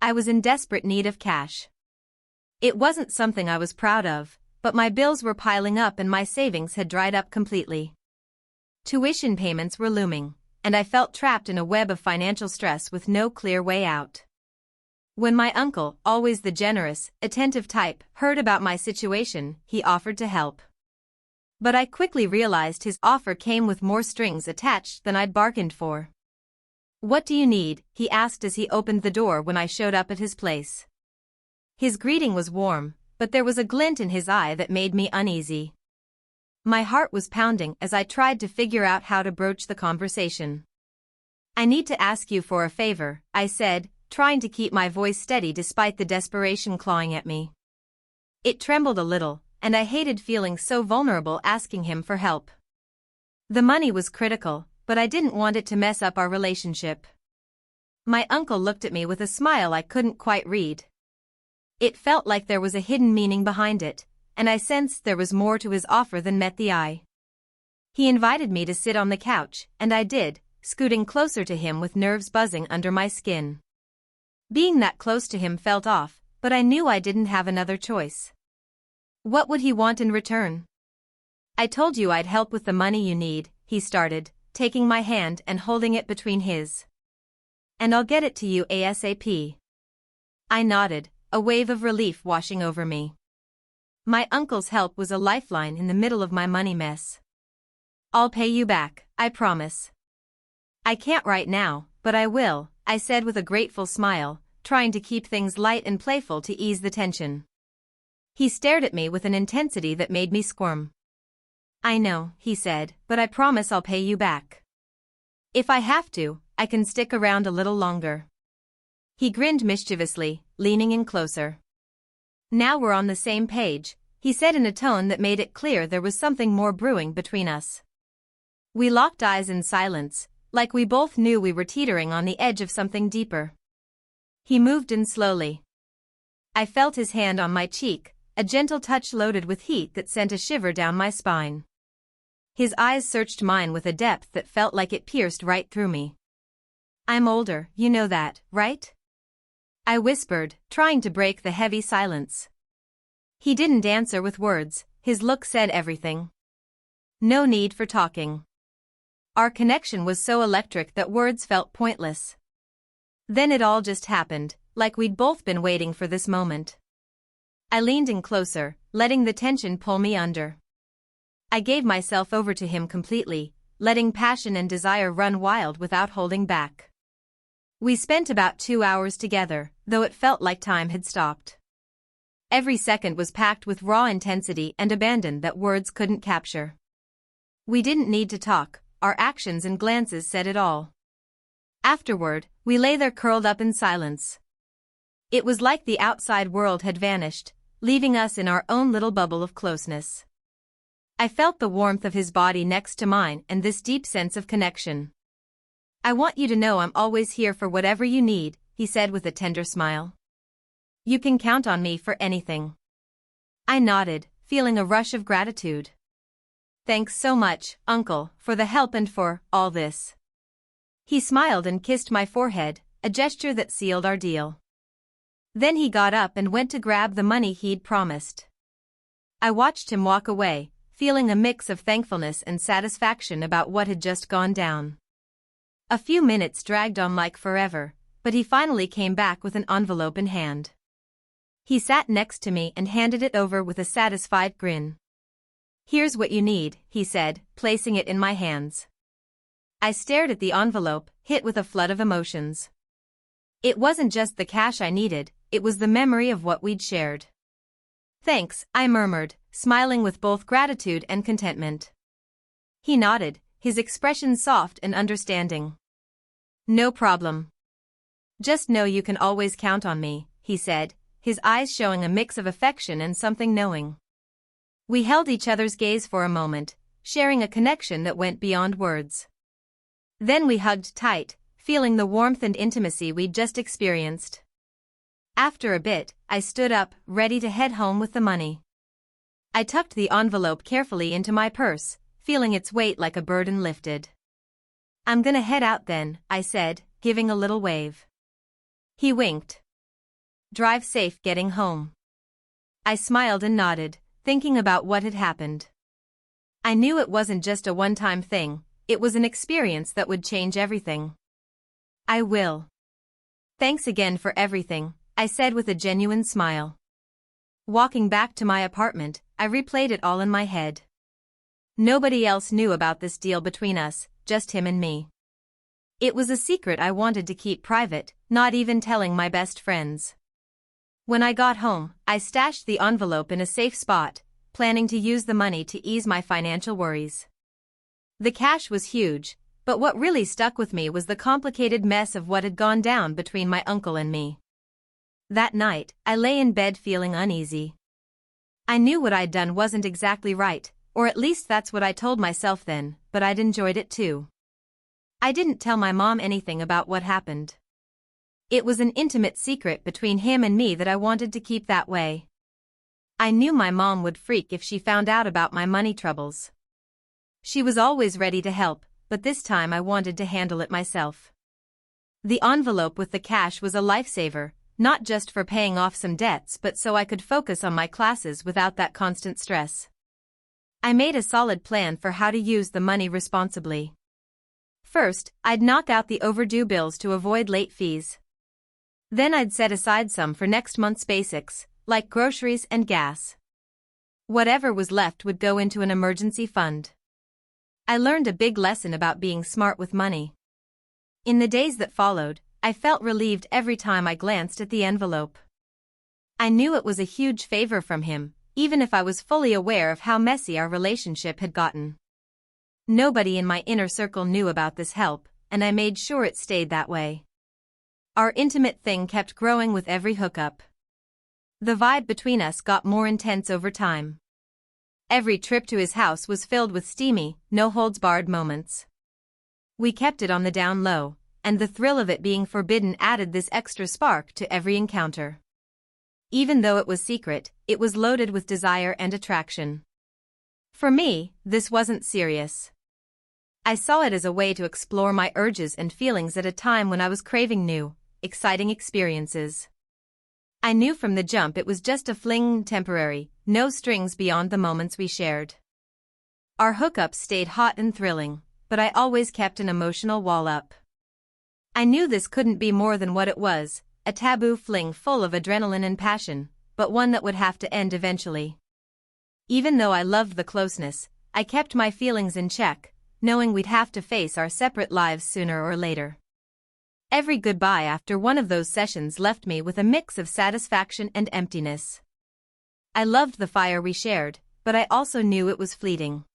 I was in desperate need of cash. It wasn't something I was proud of, but my bills were piling up and my savings had dried up completely. Tuition payments were looming, and I felt trapped in a web of financial stress with no clear way out. When my uncle, always the generous, attentive type, heard about my situation, he offered to help. But I quickly realized his offer came with more strings attached than I'd bargained for. "What do you need?" he asked as he opened the door when I showed up at his place. His greeting was warm, but there was a glint in his eye that made me uneasy. My heart was pounding as I tried to figure out how to broach the conversation. "I need to ask you for a favor," I said, trying to keep my voice steady despite the desperation clawing at me. It trembled a little, and I hated feeling so vulnerable asking him for help. The money was critical, but I didn't want it to mess up our relationship. My uncle looked at me with a smile I couldn't quite read. It felt like there was a hidden meaning behind it, and I sensed there was more to his offer than met the eye. He invited me to sit on the couch, and I did, scooting closer to him with nerves buzzing under my skin. Being that close to him felt off, but I knew I didn't have another choice. "What would he want in return?" "I told you I'd help with the money you need," he started, taking my hand and holding it between his. "And I'll get it to you ASAP." I nodded, a wave of relief washing over me. My uncle's help was a lifeline in the middle of my money mess. "I'll pay you back, I promise." "I can't right now, but I will," I said with a grateful smile, trying to keep things light and playful to ease the tension. He stared at me with an intensity that made me squirm. "I know," he said, "but I promise I'll pay you back. If I have to, I can stick around a little longer." He grinned mischievously, leaning in closer. "Now we're on the same page," he said in a tone that made it clear there was something more brewing between us. We locked eyes in silence, like we both knew we were teetering on the edge of something deeper. He moved in slowly. I felt his hand on my cheek, a gentle touch loaded with heat that sent a shiver down my spine. His eyes searched mine with a depth that felt like it pierced right through me. "I'm older, you know that, right?" I whispered, trying to break the heavy silence. He didn't answer with words, his look said everything. No need for talking. Our connection was so electric that words felt pointless. Then it all just happened, like we'd both been waiting for this moment. I leaned in closer, letting the tension pull me under. I gave myself over to him completely, letting passion and desire run wild without holding back. We spent about 2 hours together, though it felt like time had stopped. Every second was packed with raw intensity and abandon that words couldn't capture. We didn't need to talk, our actions and glances said it all. Afterward, we lay there curled up in silence. It was like the outside world had vanished, leaving us in our own little bubble of closeness. I felt the warmth of his body next to mine and this deep sense of connection. "I want you to know I'm always here for whatever you need," he said with a tender smile. "You can count on me for anything." I nodded, feeling a rush of gratitude. "Thanks so much, Uncle, for the help and for all this." He smiled and kissed my forehead, a gesture that sealed our deal. Then he got up and went to grab the money he'd promised. I watched him walk away, feeling a mix of thankfulness and satisfaction about what had just gone down. A few minutes dragged on like forever, but he finally came back with an envelope in hand. He sat next to me and handed it over with a satisfied grin. "Here's what you need," he said, placing it in my hands. I stared at the envelope, hit with a flood of emotions. It wasn't just the cash I needed, it was the memory of what we'd shared. "Thanks," I murmured, smiling with both gratitude and contentment. He nodded, his expression soft and understanding. "No problem. Just know you can always count on me," he said, his eyes showing a mix of affection and something knowing. We held each other's gaze for a moment, sharing a connection that went beyond words. Then we hugged tight, feeling the warmth and intimacy we'd just experienced. After a bit, I stood up, ready to head home with the money. I tucked the envelope carefully into my purse, feeling its weight like a burden lifted. "I'm gonna head out then," I said, giving a little wave. He winked. Drive safe getting home. I smiled and nodded, thinking about what had happened. I knew it wasn't just a one-time thing, it was an experience that would change everything. I will. Thanks again for everything, I said with a genuine smile. Walking back to my apartment, I replayed it all in my head. Nobody else knew about this deal between us, just him and me. It was a secret I wanted to keep private, not even telling my best friends. When I got home, I stashed the envelope in a safe spot, planning to use the money to ease my financial worries. The cash was huge, but what really stuck with me was the complicated mess of what had gone down between my uncle and me. That night, I lay in bed feeling uneasy. I knew what I'd done wasn't exactly right, or at least that's what I told myself then, but I'd enjoyed it too. I didn't tell my mom anything about what happened. It was an intimate secret between him and me that I wanted to keep that way. I knew my mom would freak if she found out about my money troubles. She was always ready to help, but this time I wanted to handle it myself. The envelope with the cash was a lifesaver, not just for paying off some debts but so I could focus on my classes without that constant stress. I made a solid plan for how to use the money responsibly. First, I'd knock out the overdue bills to avoid late fees. Then I'd set aside some for next month's basics, like groceries and gas. Whatever was left would go into an emergency fund. I learned a big lesson about being smart with money. In the days that followed, I felt relieved every time I glanced at the envelope. I knew it was a huge favor from him, even if I was fully aware of how messy our relationship had gotten. Nobody in my inner circle knew about this help, and I made sure it stayed that way. Our intimate thing kept growing with every hookup. The vibe between us got more intense over time. Every trip to his house was filled with steamy, no-holds-barred moments. We kept it on the down low, and the thrill of it being forbidden added this extra spark to every encounter. Even though it was secret, it was loaded with desire and attraction. For me, this wasn't serious. I saw it as a way to explore my urges and feelings at a time when I was craving new, exciting experiences. I knew from the jump it was just a fling, temporary, no strings beyond the moments we shared. Our hookups stayed hot and thrilling, but I always kept an emotional wall up. I knew this couldn't be more than what it was, a taboo fling full of adrenaline and passion, but one that would have to end eventually. Even though I loved the closeness, I kept my feelings in check, knowing we'd have to face our separate lives sooner or later. Every goodbye after one of those sessions left me with a mix of satisfaction and emptiness. I loved the fire we shared, but I also knew it was fleeting.